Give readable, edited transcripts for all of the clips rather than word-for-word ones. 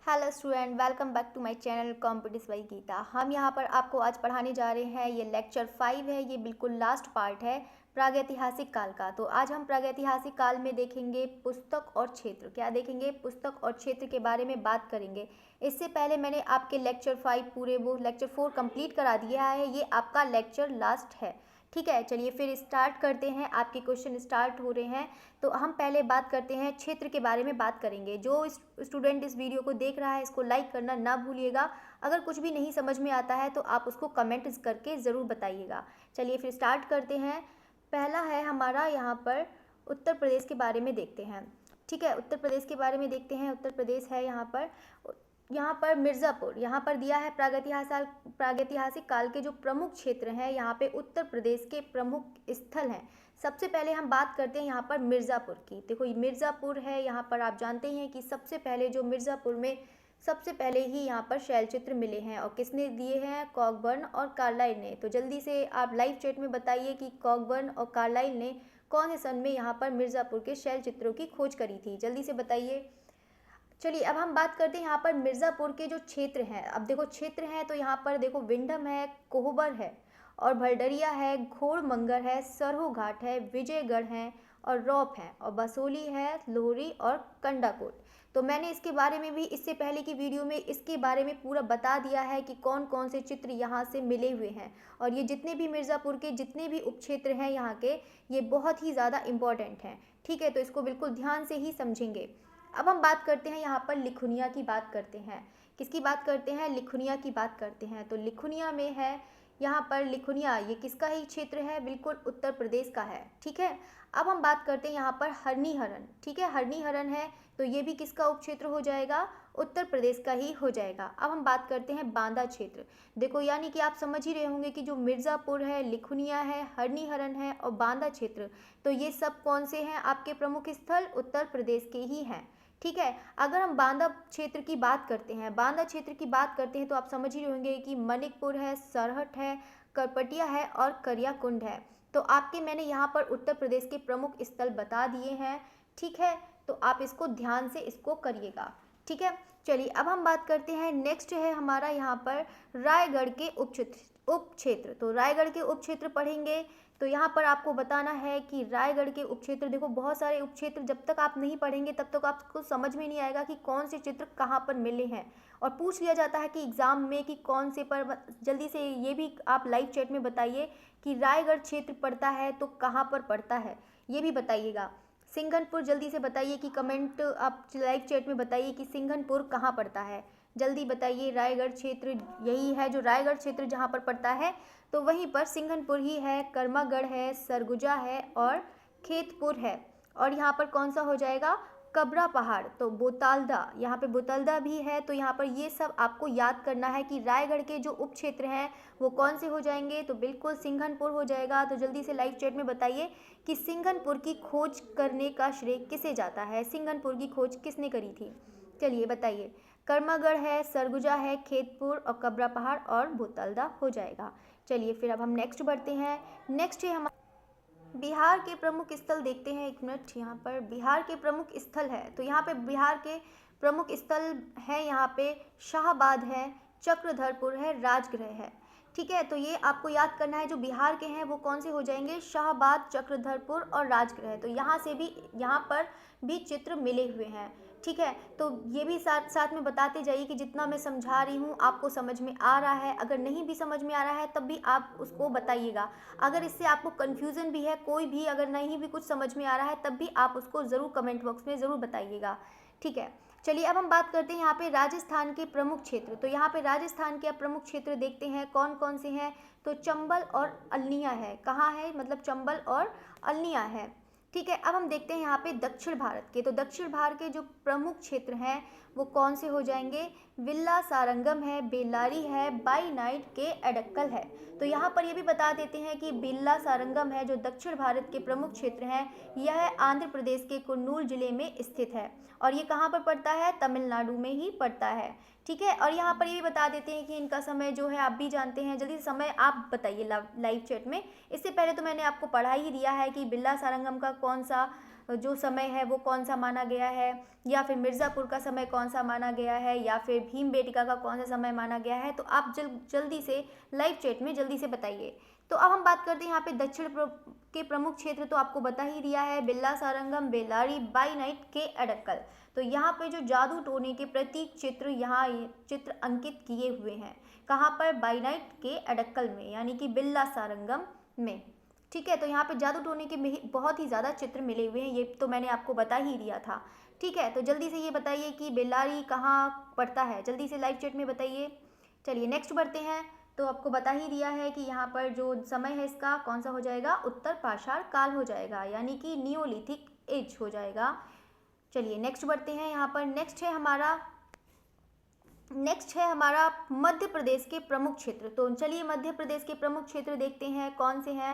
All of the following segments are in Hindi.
Hello student, welcome back to my channel competis by Geeta. हम यहाँ पर आपको आज पढ़ाने जा रहे हैं। ये लेक्चर 5 है, ये बिल्कुल लास्ट पार्ट है प्रागैतिहासिक काल का। तो आज हम प्रागैतिहासिक काल में देखेंगे पुस्तक और क्षेत्र। क्या देखेंगे? पुस्तक और क्षेत्र के बारे में बात करेंगे। इससे पहले मैंने आपके लेक्चर 5 पूरे वो लेक्चर 4 कंप्लीट करा दिया है। ये आपका लेक्चर लास्ट है। ठीक है, चलिए फिर स्टार्ट करते हैं। आपके क्वेश्चन स्टार्ट हो रहे हैं। तो हम पहले बात करते हैं क्षेत्र के बारे में बात करेंगे। जो स्टूडेंट इस वीडियो को देख रहा है इसको लाइक करना ना भूलिएगा। अगर कुछ भी नहीं समझ में आता है तो आप उसको कमेंट करके ज़रूर बताइएगा। चलिए फिर स्टार्ट करते हैं। पहला है हमारा यहाँ पर उत्तर प्रदेश के बारे में देखते हैं। ठीक है, उत्तर प्रदेश के बारे में देखते हैं। उत्तर प्रदेश है यहाँ पर मिर्ज़ापुर, यहाँ पर दिया है प्रागैतिहासिक काल के जो प्रमुख क्षेत्र हैं। यहाँ पे उत्तर प्रदेश के प्रमुख स्थल हैं। सबसे पहले हम बात करते हैं यहाँ पर मिर्ज़ापुर की। देखो ये मिर्ज़ापुर है। यहाँ पर आप जानते हैं कि सबसे पहले जो मिर्ज़ापुर में सबसे पहले ही यहाँ पर शैलचित्र मिले हैं। और किसने दिए हैं? कॉकबर्न और कार्लाइल ने। तो जल्दी से आप लाइव चैट में बताइए कि कॉकबर्न और कार्लाइल ने कौन से सन में यहाँ पर मिर्ज़ापुर के शैलचित्रों की खोज करी थी? जल्दी से बताइए। चलिए अब हम बात करते हैं यहाँ पर मिर्ज़ापुर के जो क्षेत्र हैं। अब देखो क्षेत्र हैं तो यहाँ पर देखो विंडम है, कोहबर है और भलडरिया है, घोड़मंगर है, सरहू घाट है, विजयगढ़ है और रौप है और बसोली है, लोहरी और कंडाकोट। तो मैंने इसके बारे में भी इससे पहले की वीडियो में इसके बारे में पूरा बता दिया है कि कौन कौन से चित्र यहाँ से मिले हुए हैं। और ये जितने भी मिर्ज़ापुर के जितने भी उपक्षेत्र हैं यहाँ के, ये बहुत ही ज़्यादा इम्पॉर्टेंट हैं। ठीक है, तो इसको बिल्कुल ध्यान से ही समझेंगे। अब हम बात करते हैं यहाँ पर लिखुनिया की बात करते हैं। किसकी बात करते हैं? लिखुनिया की बात करते हैं। तो लिखुनिया में है यहाँ पर लिखुनिया, ये किसका ही क्षेत्र है? बिल्कुल उत्तर प्रदेश का है। ठीक है, अब हम बात करते हैं यहाँ पर हरनी-हरन। ठीक है, हरनी-हरन है तो ये भी किसका उपक्षेत्र हो जाएगा? उत्तर प्रदेश का ही हो जाएगा। अब हम बात करते हैं बांदा क्षेत्र। देखो यानी कि आप समझ ही रहे होंगे कि जो मिर्ज़ापुर है, लिखुनिया है, हरनी-हरन है और बांदा क्षेत्र, तो ये सब कौन से हैं आपके प्रमुख स्थल? उत्तर प्रदेश के ही हैं। ठीक है, अगर हम बांदा क्षेत्र की बात करते हैं, बांदा क्षेत्र की बात करते हैं तो आप समझ ही होंगे कि मनिकपुर है, सरहट है, करपटिया है और करियाकुंड है। तो आपके मैंने यहाँ पर उत्तर प्रदेश के प्रमुख स्थल बता दिए हैं। ठीक है, तो आप इसको ध्यान से इसको करिएगा। ठीक है, चलिए अब हम बात करते हैं। नेक्स्ट है हमारा यहाँ पर रायगढ़ के उपक्षेत्र। तो रायगढ़ के उपक्षेत्र पढ़ेंगे तो यहाँ पर आपको बताना है कि रायगढ़ के उपक्षेत्र, देखो बहुत सारे उपक्षेत्र जब तक आप नहीं पढ़ेंगे तब तक आपको समझ में नहीं आएगा कि कौन से चित्र कहाँ पर मिले हैं। और पूछ लिया जाता है कि एग्ज़ाम में कि कौन से पर, जल्दी से ये भी आप लाइव चैट में बताइए कि रायगढ़ क्षेत्र पड़ता है तो कहाँ पर पड़ता है, ये भी बताइएगा। सिंघनपुर, जल्दी से बताइए कि कमेंट आप लाइव चैट में बताइए कि सिंघनपुर कहाँ पड़ता है। जल्दी बताइए। रायगढ़ क्षेत्र यही है जो रायगढ़ क्षेत्र जहाँ पर पड़ता है, तो वहीं पर सिंघनपुर ही है, कर्मागढ़ है, सरगुजा है और खेतपुर है। और यहाँ पर कौन सा हो जाएगा? कबरा पहाड़, तो बोतालदा, यहाँ पे बोतालदा भी है। तो यहाँ पर ये सब आपको याद करना है कि रायगढ़ के जो उपक्षेत्र हैं वो कौन से हो जाएंगे? तो बिल्कुल सिंघनपुर हो जाएगा। तो जल्दी से लाइव चैट में बताइए कि सिंघनपुर की खोज करने का श्रेय किसे जाता है? सिंघनपुर की खोज किसने करी थी? चलिए बताइए। कर्मागढ़ है, सरगुजा है, खेतपुर और कबरा पहाड़ और बोतालदा हो जाएगा। चलिए फिर अब हम नेक्स्ट बढ़ते हैं। नेक्स्ट है हमारा बिहार के प्रमुख स्थल देखते हैं। एक मिनट, यहाँ पर बिहार के प्रमुख स्थल है तो यहाँ पे बिहार के प्रमुख स्थल है, यहाँ पे शाहाबाद है, चक्रधरपुर है, राजगृह है। ठीक है, तो ये आपको याद करना है। जो बिहार के हैं वो कौन से हो जाएंगे? शाहाबाद, चक्रधरपुर और राजगृह। तो यहाँ से भी, यहाँ पर भी चित्र मिले हुए हैं। ठीक है, तो ये भी साथ साथ में बताते जाइए कि जितना मैं समझा रही हूँ आपको समझ में आ रहा है। अगर नहीं भी समझ में आ रहा है तब भी आप उसको बताइएगा। अगर इससे आपको कन्फ्यूज़न भी है, कोई भी अगर नहीं भी कुछ समझ में आ रहा है तब भी आप उसको ज़रूर कमेंट बॉक्स में ज़रूर बताइएगा। ठीक है, चलिए अब हम बात करते हैं यहाँ पे राजस्थान के प्रमुख क्षेत्र। तो यहाँ पे राजस्थान के प्रमुख क्षेत्र देखते हैं कौन कौन से हैं। तो चंबल और अलनिया है। कहाँ है? मतलब चंबल और अलनिया है। ठीक है, अब हम देखते हैं यहाँ पे दक्षिण भारत के। तो दक्षिण भारत के जो प्रमुख क्षेत्र हैं वो कौन से हो जाएंगे? विल्ला सारंगम है, बेल्लारी है, बाईनाइट के एडक्कल है। तो यहाँ पर ये भी बता देते हैं कि बिल्ला सारंगम है जो दक्षिण भारत के प्रमुख क्षेत्र हैं, यह आंध्र प्रदेश के कुन्नूर जिले में स्थित है। और ये कहाँ पर पड़ता है? तमिलनाडु में ही पड़ता है। ठीक है, और यहाँ पर ये भी बता देते हैं कि इनका समय जो है आप भी जानते हैं। जल्दी समय आप बताइए लाइव चैट में। इससे पहले तो मैंने आपको पढ़ा ही दिया है कि बिल्ला सारंगम का कौन सा जो समय है वो कौन सा माना गया है, या फिर मिर्ज़ापुर का समय कौन सा माना गया है, या फिर भीमबेटका का कौन सा समय माना गया है। तो आप जल्दी से लाइव चैट में जल्दी से बताइए। तो अब हम बात करते हैं यहाँ पे दक्षिण के प्रमुख क्षेत्र, तो आपको बता ही दिया है, बिल्ला सारंगम, बेल्लारी, बाई नाइट के अडक्कल। तो यहाँ पे जो जादू टोने के प्रतीक चित्र, यहाँ ये चित्र अंकित किए हुए हैं, कहाँ पर, बाई नाइट के अडक्कल में, यानी कि बिल्ला सारंगम में। ठीक है, तो यहाँ पे जादू टोने के बहुत ही ज़्यादा चित्र मिले हुए हैं, ये तो मैंने आपको बता ही दिया था। ठीक है, तो जल्दी से ये बताइए कि बेल्लारी कहाँ पड़ता है, जल्दी से लाइव चैट में बताइए। चलिए नेक्स्ट बढ़ते हैं। तो आपको बता ही दिया है कि यहाँ पर जो समय है इसका कौन सा हो जाएगा, उत्तर पाषाण काल हो जाएगा, यानी कि नियोलिथिक एज हो जाएगा। चलिए नेक्स्ट बढ़ते हैं। यहाँ पर नेक्स्ट है हमारा मध्य प्रदेश के प्रमुख क्षेत्र। तो चलिए मध्य प्रदेश के प्रमुख क्षेत्र देखते हैं कौन से हैं।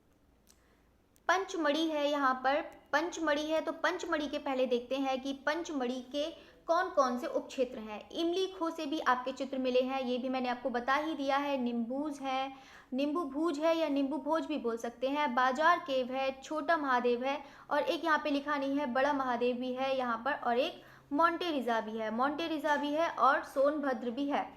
पंचमढ़ी है, यहाँ पर पंचमढ़ी है, तो पंचमढ़ी के पहले देखते हैं कि पंचमढ़ी के कौन कौन से उपक्षेत्र हैं। इमली खो से भी आपके चित्र मिले हैं, ये भी मैंने आपको बता ही दिया है। नींबूज है, नींबू भूज है या नींबू भोज भी बोल सकते हैं। बाजार केव है, छोटा महादेव है, और एक यहाँ पे लिखा नहीं है, बड़ा महादेव भी है यहाँ पर, और एक मोंटेरिजा भी है और सोनभद्र भी है।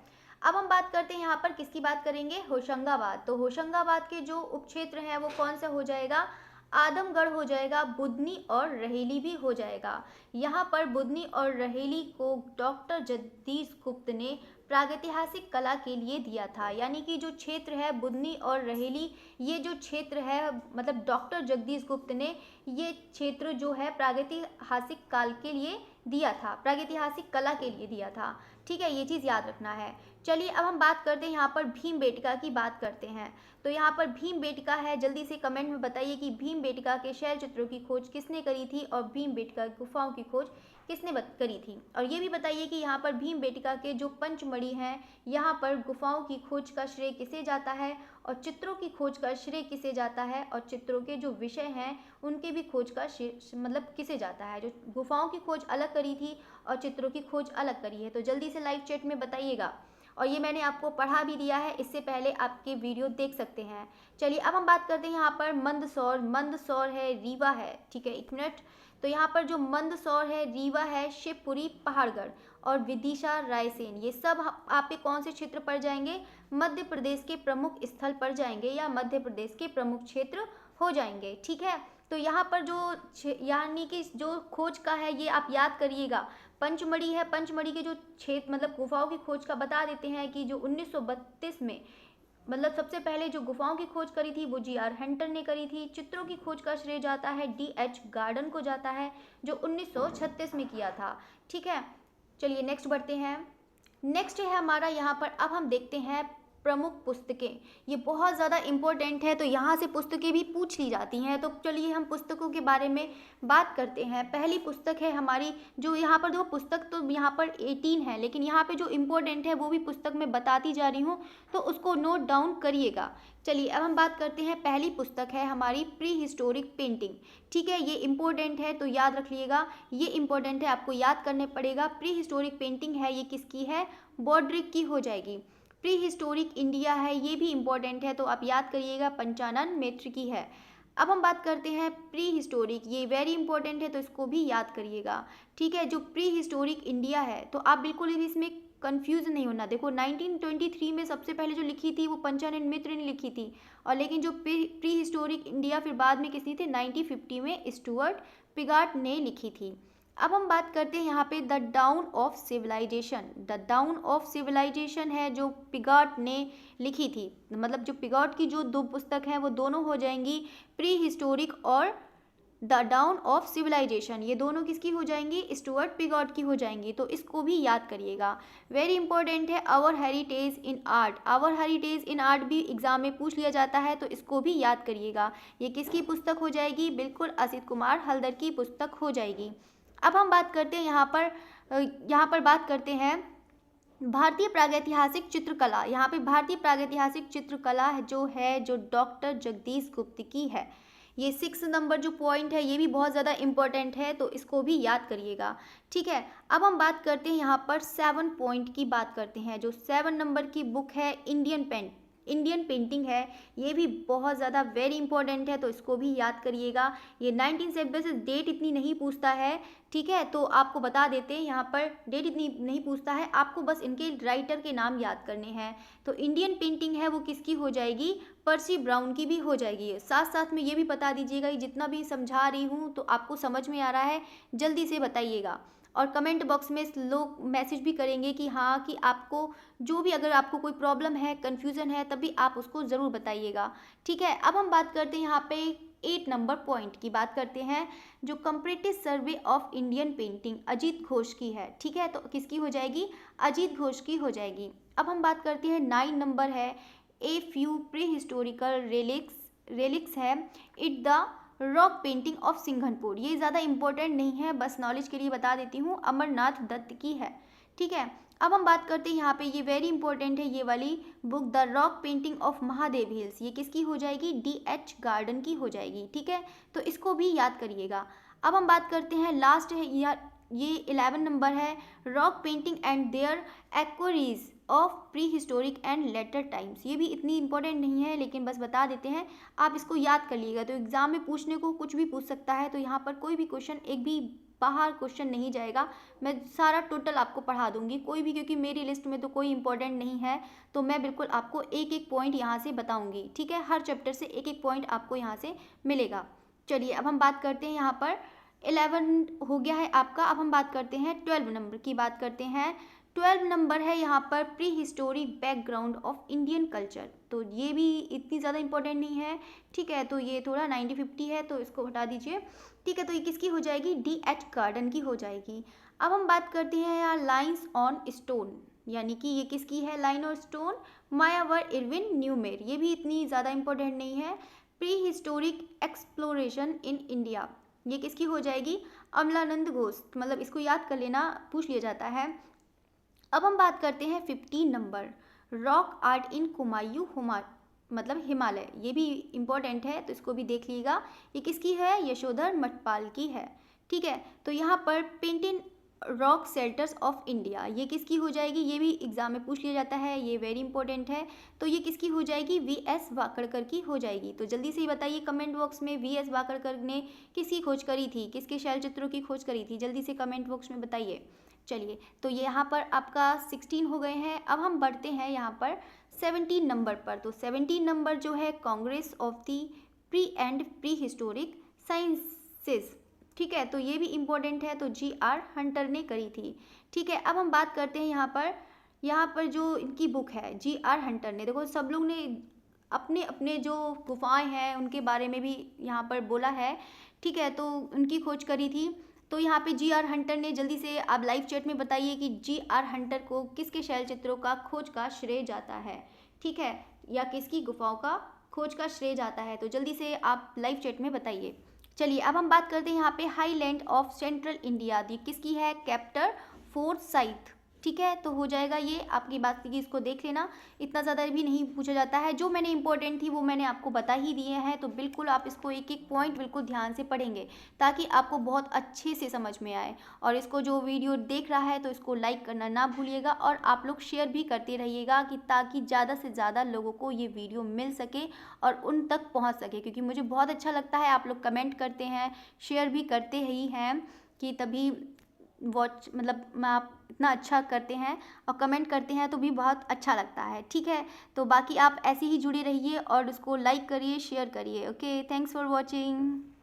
अब हम बात करते हैं यहाँ पर किसकी बात करेंगे, होशंगाबाद। तो होशंगाबाद के जो उपक्षेत्र हैं वो कौन सा हो जाएगा, आदमगढ़ हो जाएगा, बुधनी और रहेली भी हो जाएगा। यहाँ पर बुधनी और रहेली को डॉक्टर जगदीश गुप्त ने प्रागैतिहासिक कला के लिए दिया था, यानी कि जो क्षेत्र है बुधनी और रहेली, ये जो क्षेत्र है मतलब डॉक्टर जगदीश गुप्त ने ये क्षेत्र जो है प्रागैतिहासिक काल के लिए दिया था, प्रागैतिहासिक कला के लिए दिया था। ठीक है, ये चीज़ याद रखना है। चलिए अब हम बात करते हैं यहाँ पर भीमबेटका की बात करते हैं। तो यहाँ पर भीमबेटका है, जल्दी से कमेंट में बताइए कि भीमबेटका के शैल चित्रों की खोज किसने करी थी और भीमबेटका गुफाओं की खोज किसने करी थी। और ये भी बताइए कि यहाँ पर भीमबेटका के जो पंचमढ़ी हैं, यहाँ पर गुफाओं की खोज का श्रेय किसे जाता है और चित्रों की खोज का श्रेय किसे जाता है, और चित्रों के जो विषय हैं उनके भी खोज का मतलब किसे जाता है। जो गुफाओं की खोज अलग करी थी और चित्रों की खोज अलग करी है, तो जल्दी से लाइव चैट में बताइएगा। और ये मैंने आपको पढ़ा भी दिया है, इससे पहले आपके वीडियो देख सकते हैं। चलिए अब हम बात करते हैं यहाँ पर मंदसौर है, रीवा है। ठीक है, एक मिनट। तो यहाँ पर जो मंदसौर है, रीवा है, शिवपुरी, पहाड़गढ़ और विदिशा, रायसेन, ये सब आप पे कौन से क्षेत्र पड़ जाएंगे, मध्य प्रदेश के प्रमुख स्थल पड़ जाएंगे या मध्य प्रदेश के प्रमुख क्षेत्र हो जाएंगे। ठीक है, तो यहाँ पर जो यानी कि जो खोज का है ये आप याद करिएगा। पंचमढ़ी है, पंचमढ़ी के जो क्षेत्र मतलब गुफाओं की खोज का बता देते हैं कि जो 1932 में मतलब सबसे पहले जो गुफाओं की खोज करी थी वो जी.आर. हंटर ने करी थी। चित्रों की खोज का श्रेय जाता है D.H. गार्डन को जाता है, जो 1936 में किया था। ठीक है, चलिए नेक्स्ट बढ़ते हैं। नेक्स्ट है हमारा यहाँ पर, अब हम देखते हैं प्रमुख पुस्तकें। ये बहुत ज़्यादा इम्पोर्टेंट है, तो यहाँ से पुस्तकें भी पूछ ली जाती हैं। तो चलिए हम पुस्तकों के बारे में बात करते हैं। पहली पुस्तक है हमारी, जो यहाँ पर दो पुस्तक तो यहाँ पर 18 है, लेकिन यहाँ पे जो इम्पोर्टेंट है वो भी पुस्तक में बताती जा रही हूँ, तो उसको नोट डाउन करिएगा। चलिए अब हम बात करते हैं, पहली पुस्तक है हमारी प्री हिस्टोरिक पेंटिंग। ठीक है, ये इम्पोर्टेंट है तो याद रख लीजिएगा, ये इम्पोर्टेंट है, आपको याद करने पड़ेगा। प्री हिस्टोरिक पेंटिंग है, ये किसकी है, बॉड्रिक की हो जाएगी। प्री हिस्टोरिक इंडिया है, ये भी इम्पोर्टेंट है तो आप याद करिएगा, पंचानन मैत्री की है। अब हम बात करते हैं प्री हिस्टोरिक, ये वेरी इंपॉर्टेंट है तो इसको भी याद करिएगा। ठीक है, जो प्री हिस्टोरिक इंडिया है, तो आप बिल्कुल भी इसमें कंफ्यूज नहीं होना। देखो 1923 में सबसे पहले जो लिखी थी वो पंचानन मित्र ने लिखी थी, और लेकिन जो प्री हिस्टोरिक इंडिया फिर बाद में किसने थे, 1950 में स्टुअर्ट पिगार्ट ने लिखी थी। अब हम बात करते हैं यहाँ पे the dawn of civilization. The dawn of civilization है जो पिगार्ट ने लिखी थी, मतलब जो पिगार्ट की जो दो पुस्तक हैं वो दोनों हो जाएंगी प्री हिस्टोरिक और द डाउन ऑफ सिविलाइजेशन, ये दोनों किसकी हो जाएंगी, स्टुअर्ट पिगार्ट की हो जाएंगी, तो इसको भी याद करिएगा। वेरी इंपॉर्टेंट है our heritage in art. Our heritage in art भी एग्जाम में पूछ लिया जाता है तो इसको भी याद करिएगा। ये किसकी पुस्तक हो जाएगी, बिल्कुल असित कुमार हल्दर की पुस्तक हो जाएगी। अब हम बात करते हैं यहाँ पर बात करते हैं भारतीय प्रागैतिहासिक चित्रकला। यहाँ पे भारतीय प्रागैतिहासिक चित्रकला जो डॉक्टर जगदीश गुप्त की है। ये 6 नंबर जो पॉइंट है ये भी बहुत ज़्यादा इम्पोर्टेंट है तो इसको भी याद करिएगा। ठीक है, अब हम बात करते हैं यहाँ पर 7 पॉइंट की बात करते हैं। जो 7 नंबर की बुक है इंडियन पेंट, इंडियन पेंटिंग है, ये भी बहुत ज़्यादा वेरी इंपॉर्टेंट है, तो इसको भी याद करिएगा। ये 1970 डेट इतनी नहीं पूछता है, ठीक है, तो आपको बता देते हैं यहाँ पर डेट इतनी नहीं पूछता है, आपको बस इनके राइटर के नाम याद करने हैं। तो इंडियन पेंटिंग है वो किसकी हो जाएगी, पर्सी ब्राउन की भी हो जाएगी। साथ साथ में ये भी बता दीजिएगा, ये जितना भी समझा रही हूँ तो आपको समझ में आ रहा है, जल्दी से बताइएगा। और कमेंट बॉक्स में लोग मैसेज भी करेंगे कि हाँ, कि आपको जो भी, अगर आपको कोई प्रॉब्लम है, कन्फ्यूज़न है, तभी आप उसको ज़रूर बताइएगा, ठीक है। अब हम बात करते हैं यहाँ पे 8 नंबर पॉइंट की बात करते हैं, जो comparative survey of Indian painting Ajit Ghosh की है, ठीक है, तो किसकी हो जाएगी, अजीत घोष की हो जाएगी। अब हम बात करते हैं 9 नंबर है, a few pre historical relics है, it the rock painting of Singhanpur. ये ज़्यादा इंपॉर्टेंट नहीं है, बस नॉलेज के लिए बता देती हूँ, अमरनाथ दत्त की है, ठीक है। अब हम बात करते हैं यहाँ पे, ये वेरी इंपॉर्टेंट है ये वाली book, the rock painting of Mahadev hills, ये किसकी हो जाएगी, DH गार्डन की हो जाएगी, ठीक है, तो इसको भी याद करिएगा। अब हम बात करते हैं, लास्ट है ये 11 नंबर है, rock painting and their equeries of pre historic and later times. ये भी इतनी इंपॉर्टेंट नहीं है, लेकिन बस बता देते हैं, आप इसको याद कर लीजिएगा। तो एग्जाम में पूछने को कुछ भी पूछ सकता है, तो यहाँ पर कोई भी क्वेश्चन, एक भी बाहर क्वेश्चन नहीं जाएगा, मैं सारा टोटल आपको पढ़ा दूंगी, कोई भी, क्योंकि मेरी लिस्ट में तो कोई इंपॉर्टेंट नहीं है, तो मैं बिल्कुल आपको एक एक पॉइंट यहाँ से बताऊंगी, ठीक है, हर चैप्टर से एक एक पॉइंट आपको यहाँ से मिलेगा। चलिए अब हम बात करते हैं, यहाँ पर 11 हो गया है आपका। अब हम बात करते हैं 12 नंबर की, बात करते हैं 12 नंबर है यहाँ पर, pre historic background of Indian culture. तो ये भी इतनी ज़्यादा इंपॉर्टेंट नहीं है, ठीक है, तो ये थोड़ा 90-50 है, तो इसको हटा दीजिए, ठीक है, तो ये किसकी हो जाएगी, DH गार्डन की हो जाएगी। अब हम बात करते हैं यहाँ लाइन्स ऑन स्टोन, यानी कि ये किसकी है, लाइन और स्टोन, मायावर इरविन न्यूमेर। ये भी इतनी ज़्यादा इंपॉर्टेंट नहीं है। Pre historic exploration in India, ये किसकी हो जाएगी, अमलानंद घोष, मतलब इसको याद कर लेना, पूछ लिया जाता है। अब हम बात करते हैं 15 number, rock art in Kumaon मतलब हिमालय। ये भी इम्पोर्टेंट है, तो इसको भी देख लीजिएगा, ये किसकी है, यशोधर मठपाल की है, ठीक है। तो यहाँ पर painting rock shelters of India, ये किसकी हो जाएगी, ये भी एग्जाम में पूछ लिया जाता है, ये वेरी इंपॉर्टेंट है, तो ये किसकी हो जाएगी, VS वाकड़कर की हो जाएगी। तो जल्दी से ही बताइए कमेंट बॉक्स में, VS वाकड़कर ने किसकी खोज करी थी, किसके शैल चित्रों की खोज करी थी, जल्दी से कमेंट बॉक्स में बताइए। चलिए, तो ये यहाँ पर आपका 16 हो गए हैं। अब हम बढ़ते हैं यहाँ पर 17 नंबर पर। तो 17 नंबर जो है, Congress of the pre and pre historic sciences, ठीक है, तो ये भी इम्पोर्टेंट है, तो GR हंटर ने करी थी, ठीक है। अब हम बात करते हैं यहाँ पर जो इनकी बुक है, GR हंटर ने, देखो सब लोग ने अपने अपने जो गुफाएं हैं उनके बारे में भी यहाँ पर बोला है, ठीक है, तो उनकी खोज करी थी। तो यहाँ पे GR हंटर ने, जल्दी से आप लाइव चैट में बताइए कि GR हंटर को किसके शैल चित्रों का खोज का श्रेय जाता है, ठीक है, या किसकी गुफाओं का खोज का श्रेय जाता है, तो जल्दी से आप लाइव चैट में बताइए। चलिए अब हम बात करते हैं यहाँ पे हाईलैंड ऑफ सेंट्रल इंडिया, दी किसकी है, कैप्टर फोर्साइथ, ठीक है, तो हो जाएगा ये आपकी बात की, इसको देख लेना, इतना ज़्यादा भी नहीं पूछा जाता है, जो मैंने इंपॉर्टेंट थी वो मैंने आपको बता ही दिए हैं, तो बिल्कुल आप इसको एक एक पॉइंट बिल्कुल ध्यान से पढ़ेंगे, ताकि आपको बहुत अच्छे से समझ में आए। और इसको जो वीडियो देख रहा है तो इसको लाइक करना ना भूलिएगा, और आप लोग शेयर भी करते रहिएगा, कि ताकि ज़्यादा से ज़्यादा लोगों को ये वीडियो मिल सके और उन तक पहुँच सके, क्योंकि मुझे बहुत अच्छा लगता है आप लोग कमेंट करते हैं, शेयर भी करते ही हैं, कि तभी मतलब आप इतना अच्छा करते हैं और कमेंट करते हैं, तो भी बहुत अच्छा लगता है, ठीक है। तो बाकी आप ऐसे ही जुड़े रहिए और उसको लाइक करिए, शेयर करिए। Okay, thanks for watching.